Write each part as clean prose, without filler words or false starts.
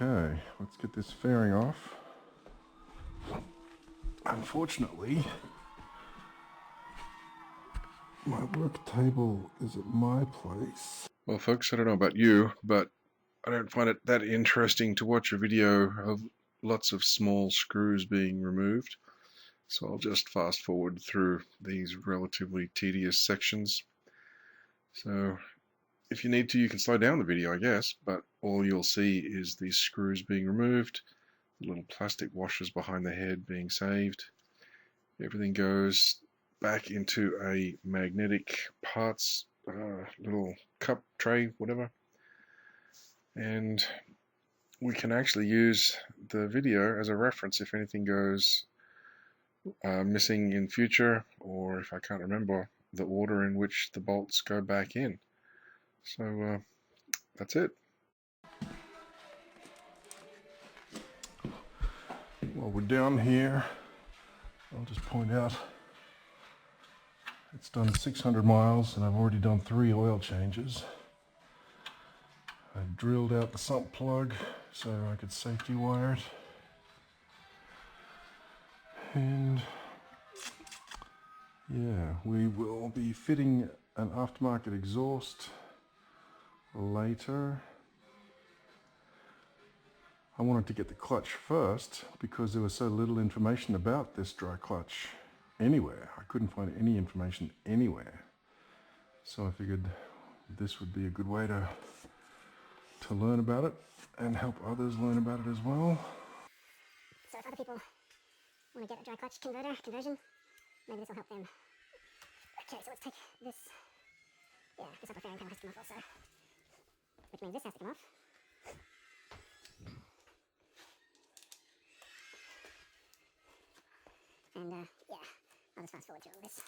Okay, let's get this fairing off. Unfortunately, my work table is at my place. Well, folks, I don't know about you, but I don't find it that interesting to watch a video of lots of small screws being removed. So I'll just fast forward through these relatively tedious sections. So if you need to, you can slow down the video, I guess, but all you'll see is these screws being removed, the little plastic washers behind the head being saved. Everything goes back into a magnetic parts little cup tray, whatever. And we can actually use the video as a reference if anything goes missing in future, or if I can't remember the order in which the bolts go back in. So that's it. While we're down here, I'll just point out it's done 600 miles and I've already done 3 oil changes. I drilled out the sump plug so I could safety wire it. And yeah, we will be fitting an aftermarket exhaust later. I wanted to get the clutch first because there was so little information about this dry clutch anywhere. I couldn't find any information anywhere. So I figured this would be a good way to learn about it and help others learn about it as well. So if other people want to get a dry clutch conversion, maybe this will help them. Okay, so let's take this. Yeah, this upper fairing panel has to come off also, which means this has to come off. And yeah, I'll just fast forward through all this.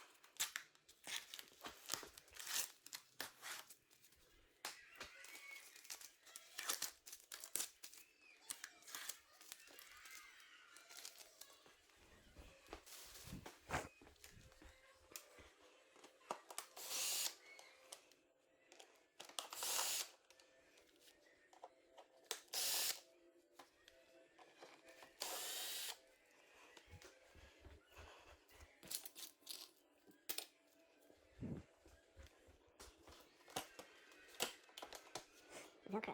Velcro. Okay.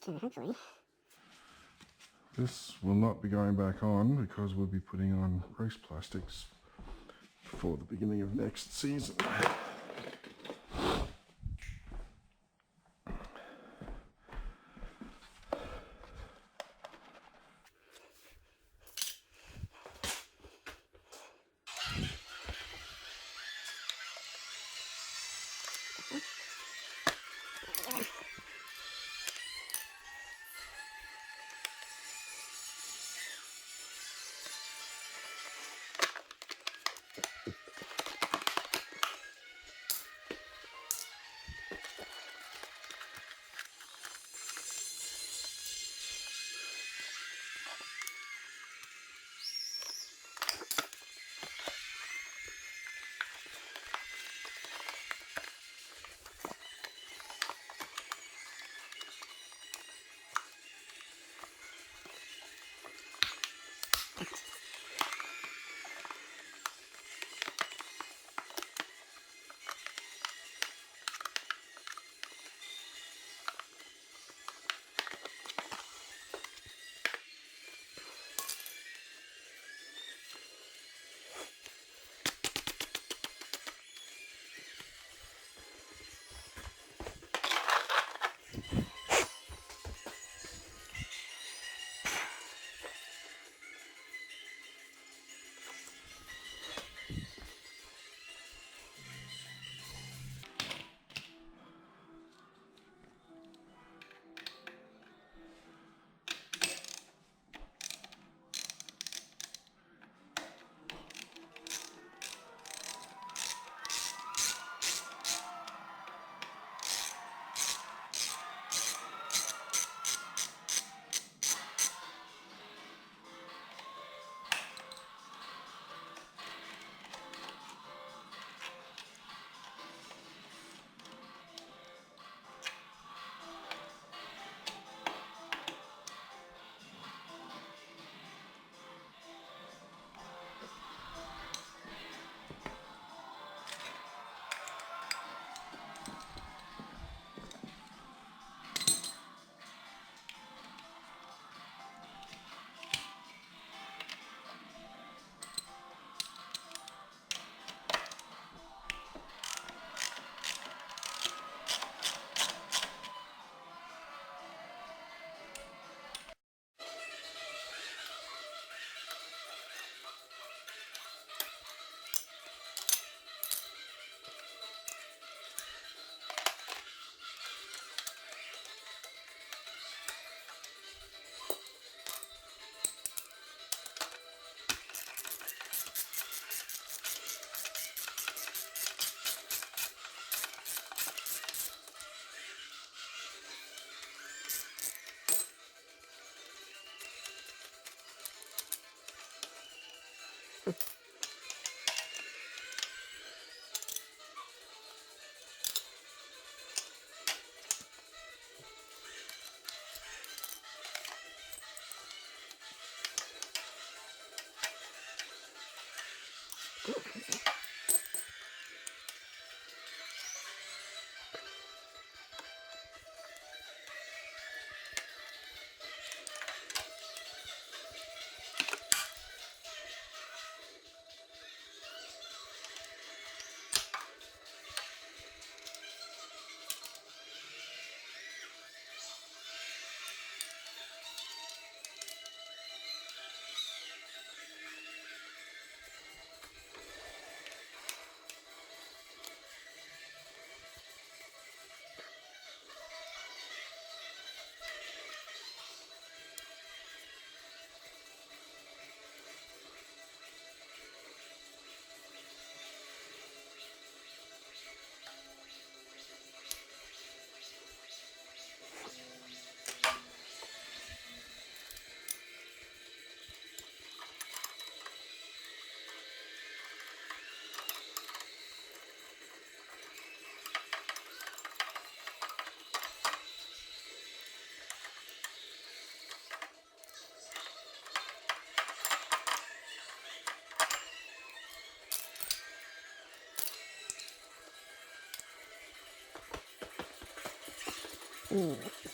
So hopefully. This will not be going back on because we'll be putting on race plastics before the beginning of next season.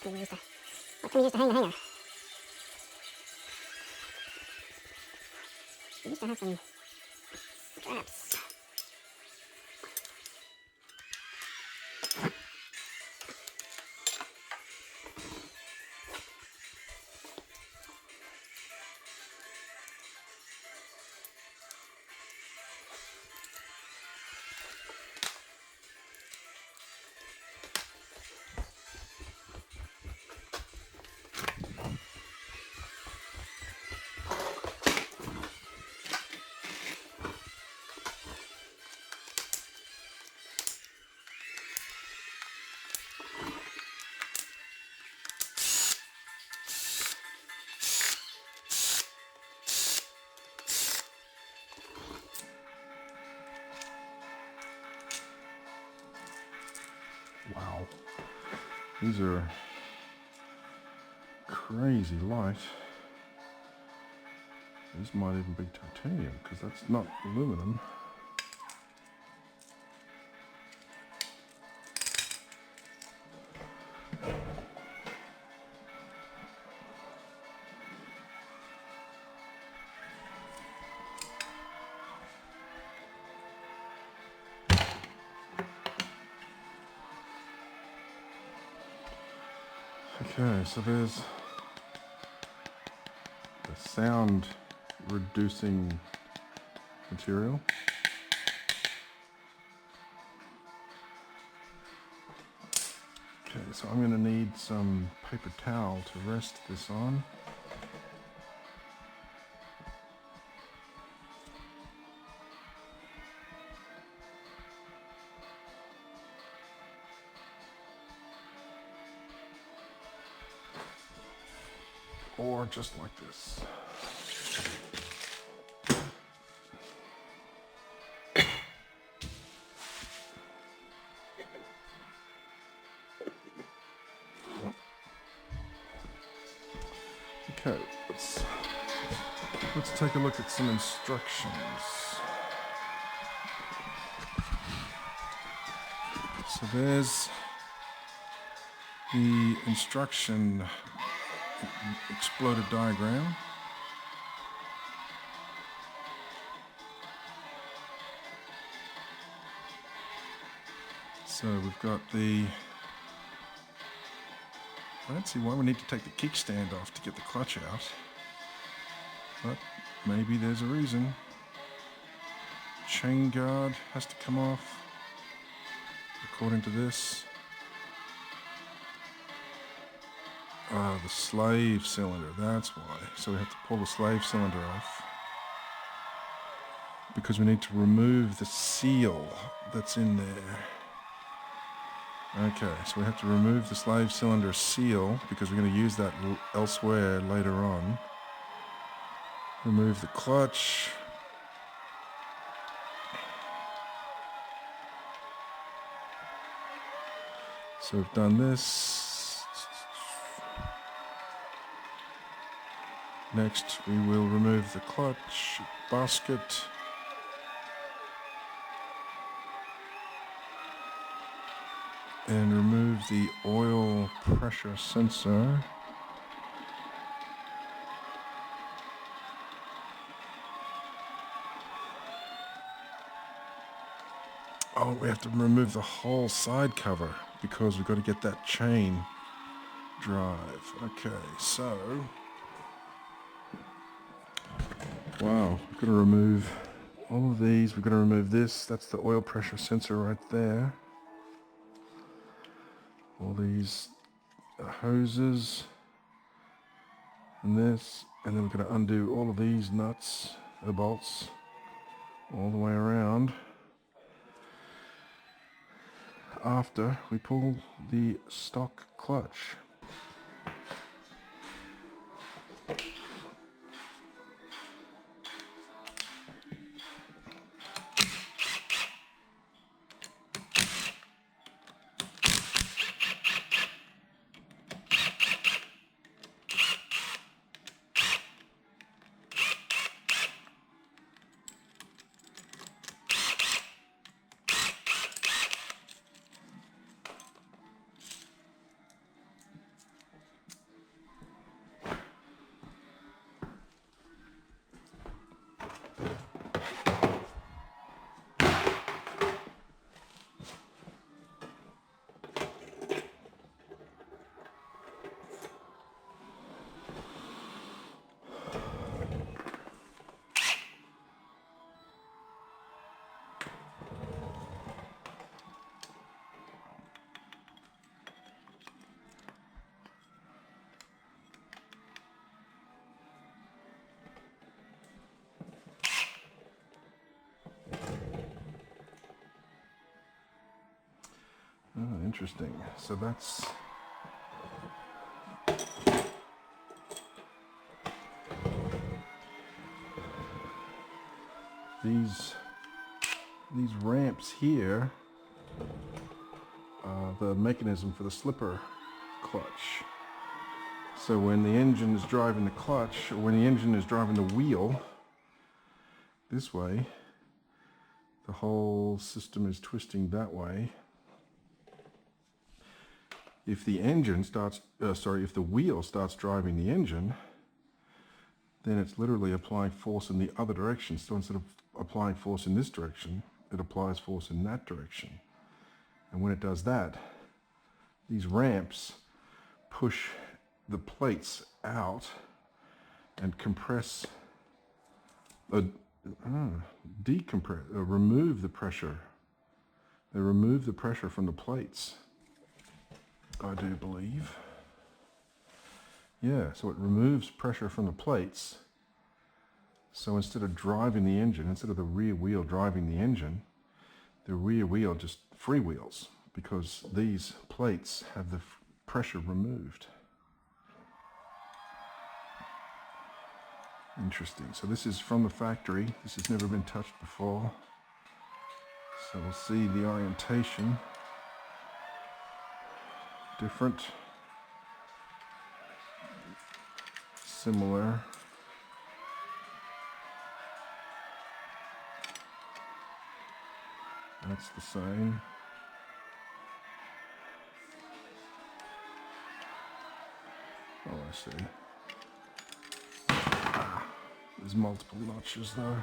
Where's the can we use to hang the hanger? We used to have some straps. Wow, these are crazy light. This might even be titanium because that's not aluminum. Okay, so there's the sound reducing material. Okay, so I'm going to need some paper towel to rest this on. Or just like this. Okay, let's take a look at some instructions. So there's the instruction exploded diagram. So we've got the, I don't see why we need to take the kickstand off to get the clutch out, but maybe there's a reason. Chain guard has to come off, according to this. The slave cylinder, that's why. So we have to pull the slave cylinder off because we need to remove the seal that's in there. Okay, so we have to remove the slave cylinder seal because we're going to use that elsewhere later on. Remove the clutch. So we've done this. Next, we will remove the clutch basket. And remove the oil pressure sensor. Oh, we have to remove the whole side cover because we've got to get that chain drive. Okay, so wow, we've got to remove all of these. We've got to remove this. That's the oil pressure sensor right there. All these hoses and this, and then we're going to undo all of these nuts, the bolts, all the way around after we pull the stock clutch. Oh, interesting. So that's these ramps here are the mechanism for the slipper clutch. So when the engine is driving the clutch, or when the engine is driving the wheel this way, the whole system is twisting that way. If the engine starts, if the wheel starts driving the engine, then it's literally applying force in the other direction. So instead of applying force in this direction, it applies force in that direction. And when it does that, these ramps push the plates out and compress, decompress, remove the pressure. They remove the pressure from the plates, I do believe. Yeah, so it removes pressure from the plates. So instead of driving the engine, instead of the rear wheel driving the engine, the rear wheel just freewheels because these plates have the pressure removed. Interesting. So this is from the factory. This has never been touched before. So we'll see the orientation. Different. Similar. That's the same. Oh, I see. There's multiple notches though.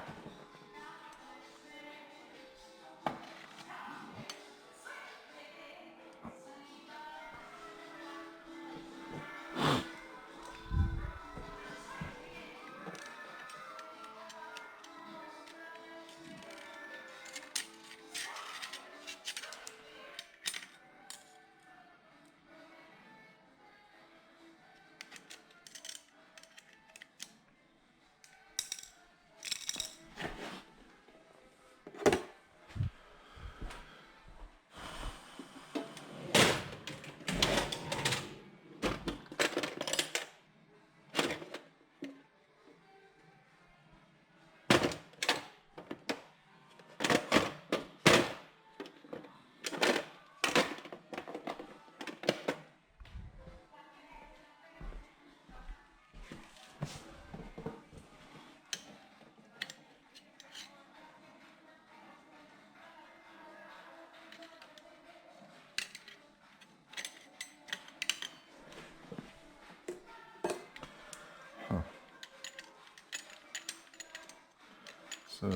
So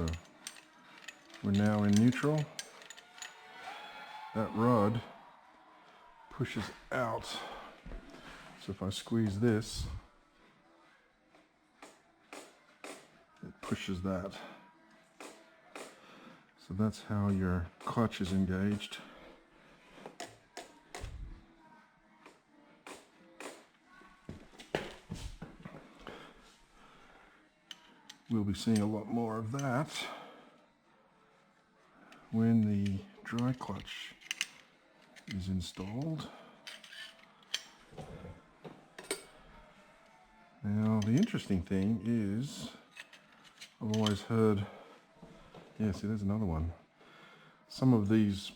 we're now in neutral. That rod pushes out. So if I squeeze this, it pushes that. So that's how your clutch is engaged. We'll be seeing a lot more of that when the dry clutch is installed. Now the interesting thing is, I've always heard, yeah, see there's another one. Some of these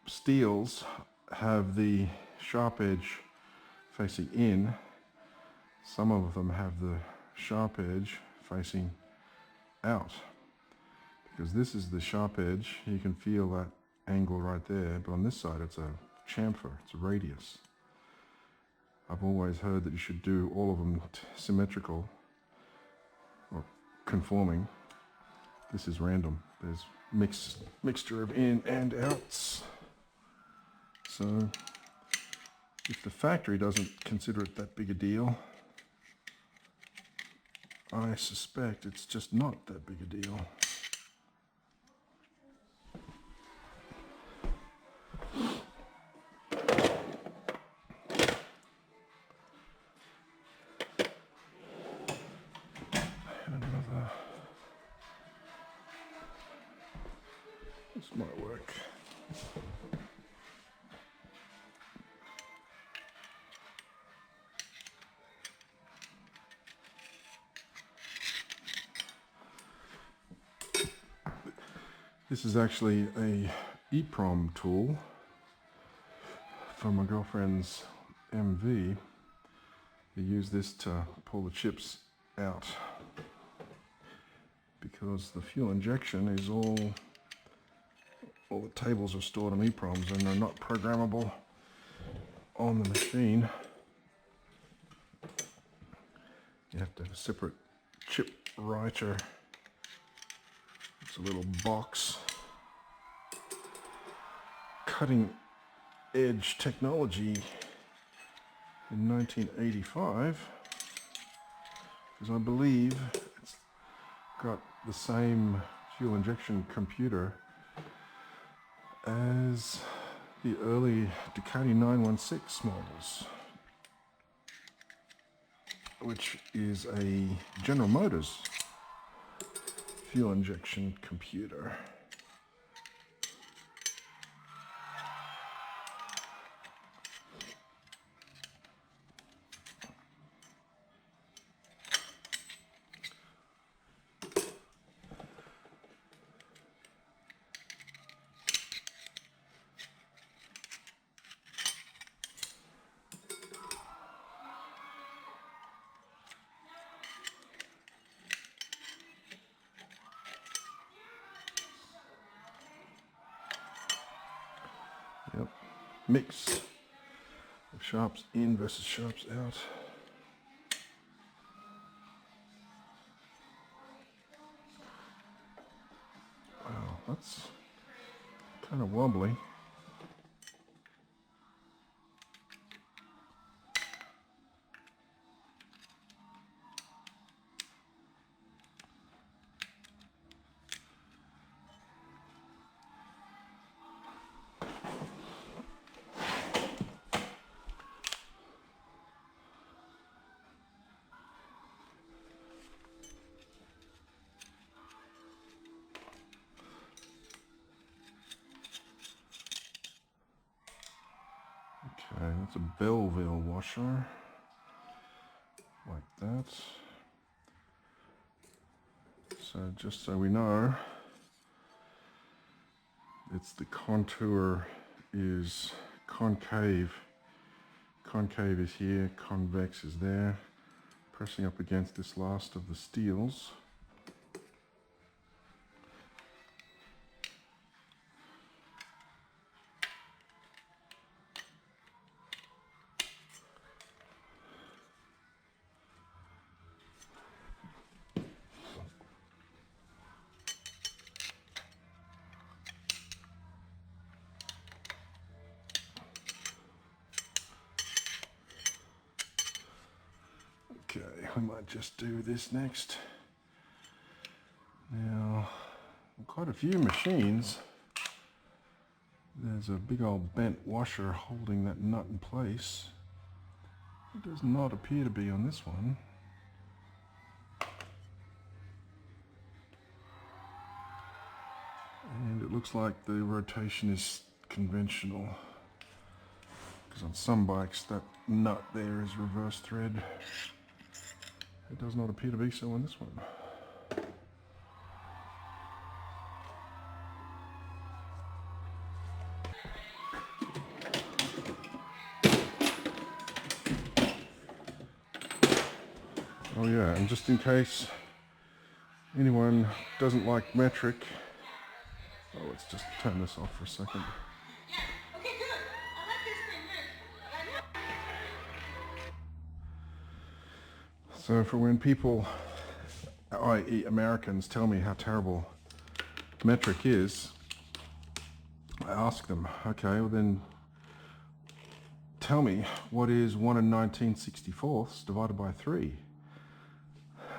steels have the sharp edge facing in. Some of them have the sharp edge facing out. Because this is the sharp edge, you can feel that angle right there, but on this side it's a chamfer, it's a radius. I've always heard that you should do all of them symmetrical or conforming. This is random. There's mixture of in and outs. So if the factory doesn't consider it that big a deal, I suspect it's just not that big a deal. And another. This might work. This is actually a EEPROM tool from my girlfriend's MV. They use this to pull the chips out because the fuel injection is all the tables are stored on EEPROMs and they're not programmable on the machine. You have to have a separate chip writer. It's a little box. Cutting edge technology in 1985, because I believe it's got the same fuel injection computer as the early Ducati 916 models, which is a General Motors fuel injection computer. Yep, mix of sharps in versus sharps out. Wow, that's kind of wobbly. Okay, that's a Belleville washer, like that. So just so we know, it's the contour is concave. Concave is here, convex is there, pressing up against this last of the steels. Okay, we might just do this next. Now, quite a few machines, there's a big old bent washer holding that nut in place. It does not appear to be on this one. And it looks like the rotation is conventional, because on some bikes that nut there is reverse thread. It does not appear to be so on this one. Oh yeah, and just in case anyone doesn't like metric, oh, let's just turn this off for a second. So for when people, i.e. Americans, tell me how terrible metric is, I ask them, okay, well then tell me what is 1 19/64 divided by 3?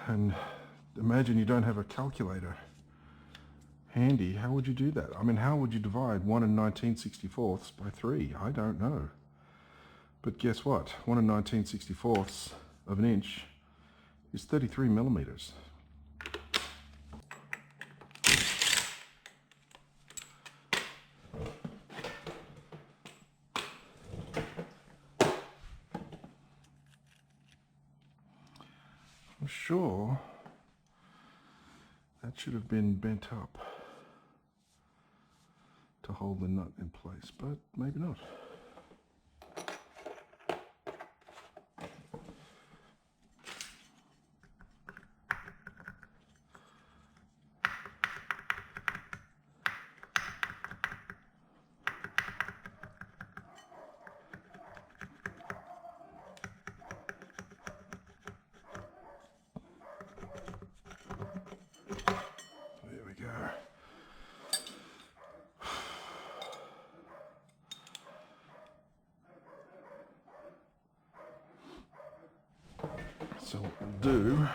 And imagine you don't have a calculator handy. How would you do that? I mean, how would you divide 1 and 19/64 by 3? I don't know. But guess what? 1 and 19/64 of an inch is 33 millimeters. I'm sure that should have been bent up to hold the nut in place, but maybe not. There we go. So what we'll do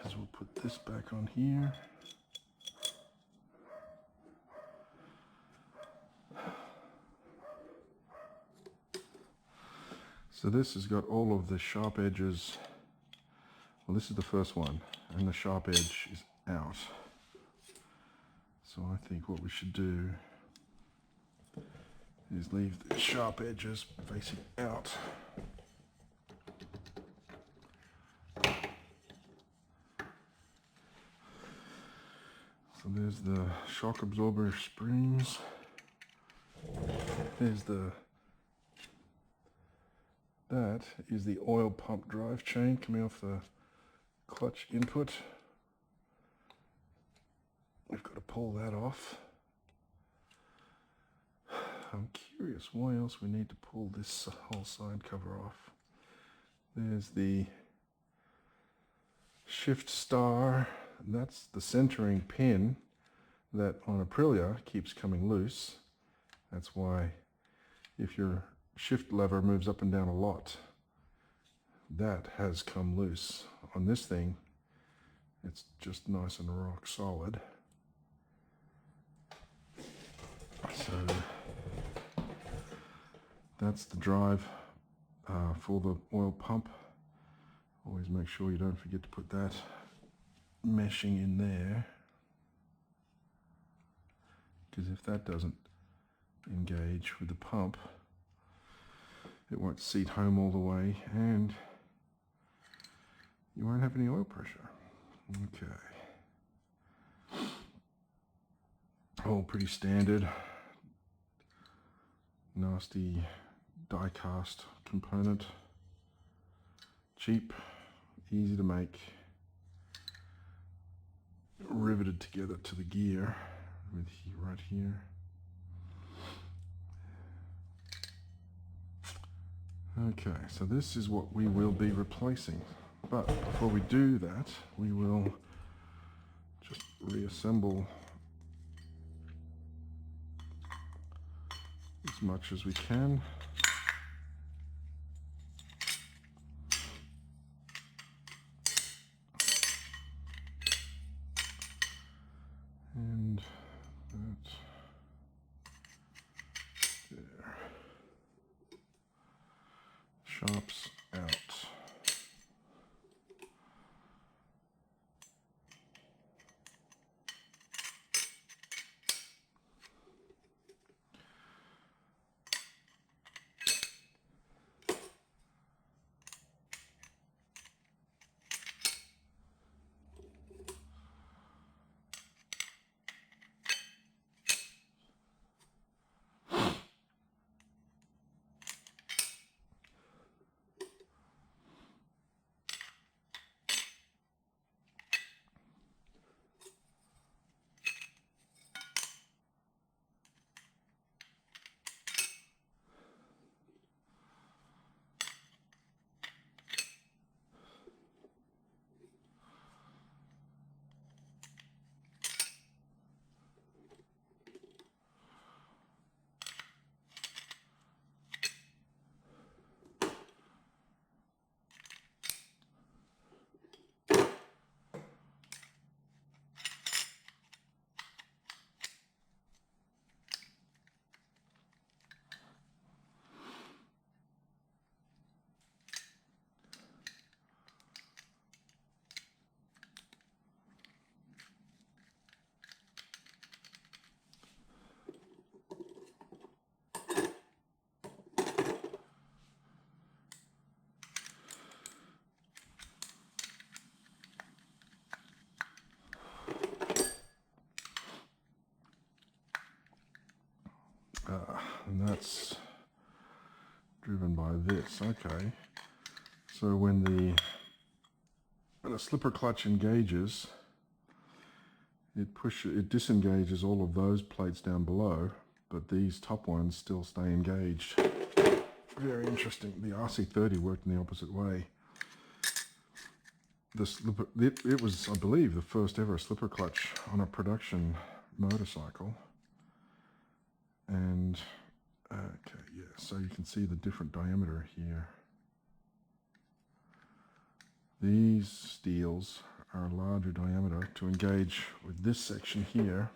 is we'll put this back on here. So this has got all of the sharp edges. Well, this is the first one, and the sharp edge is out. So I think what we should do is leave the sharp edges facing out. So there's the shock absorber springs. That is the oil pump drive chain coming off the clutch input. We've got to pull that off. I'm curious why else we need to pull this whole side cover off. There's the shift star. That's the centering pin that on Aprilia keeps coming loose. That's why if your shift lever moves up and down a lot, that has come loose. On this thing, it's just nice and rock solid. So that's the drive for the oil pump. Always make sure you don't forget to put that meshing in there, because if that doesn't engage with the pump, it won't seat home all the way and you won't have any oil pressure. Okay. All pretty standard. Nasty die cast component. Cheap, easy to make. Riveted together to the gear with right here. Okay, so this is what we will be replacing. But before we do that, we will just reassemble as much as we can. And that there. Sharps out. and that's driven by this. Okay, so when a slipper clutch engages, it disengages all of those plates down below, but these top ones still stay engaged. Very interesting. The RC30 worked in the opposite way. It was, I believe, the first ever slipper clutch on a production motorcycle. And okay, yeah, so you can see the different diameter here. These steels are larger diameter to engage with this section here.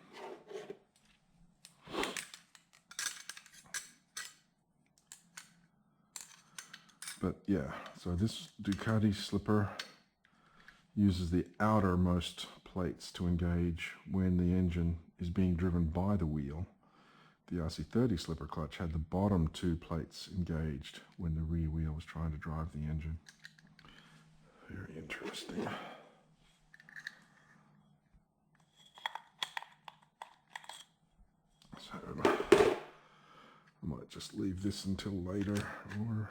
But yeah, so this Ducati slipper uses the outermost plates to engage when the engine is being driven by the wheel. The RC30 slipper clutch had the bottom two plates engaged when the rear wheel was trying to drive the engine. Very interesting. So I might just leave this until later, or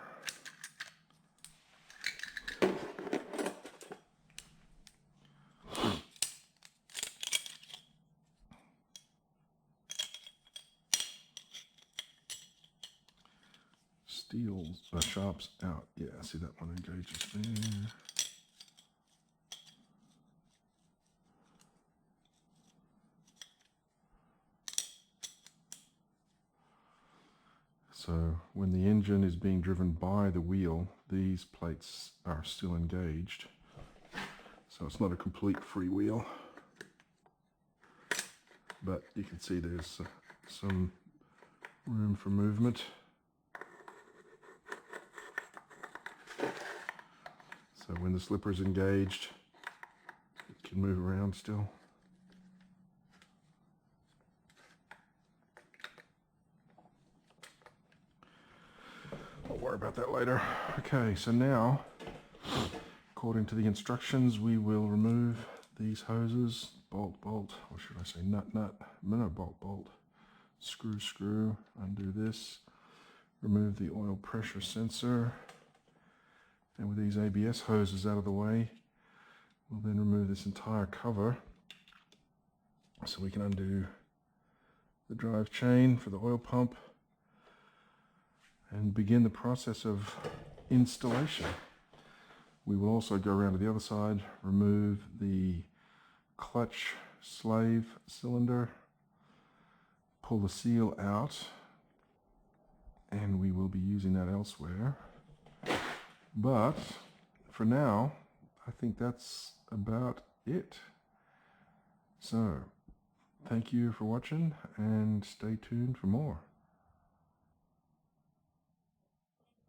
steels, sharps out. Yeah, see that one engages there. So when the engine is being driven by the wheel, these plates are still engaged. So it's not a complete freewheel, but you can see there's some room for movement. So when the slipper is engaged, it can move around still. I'll worry about that later. Okay, so now, according to the instructions, we will remove these hoses, bolt, or should I say nut, no, bolt, screw, undo this, remove the oil pressure sensor, and with these ABS hoses out of the way, we'll then remove this entire cover so we can undo the drive chain for the oil pump and begin the process of installation. We will also go around to the other side, remove the clutch slave cylinder, pull the seal out, and we will be using that elsewhere. But for now, I think that's about it. So, thank you for watching and stay tuned for more.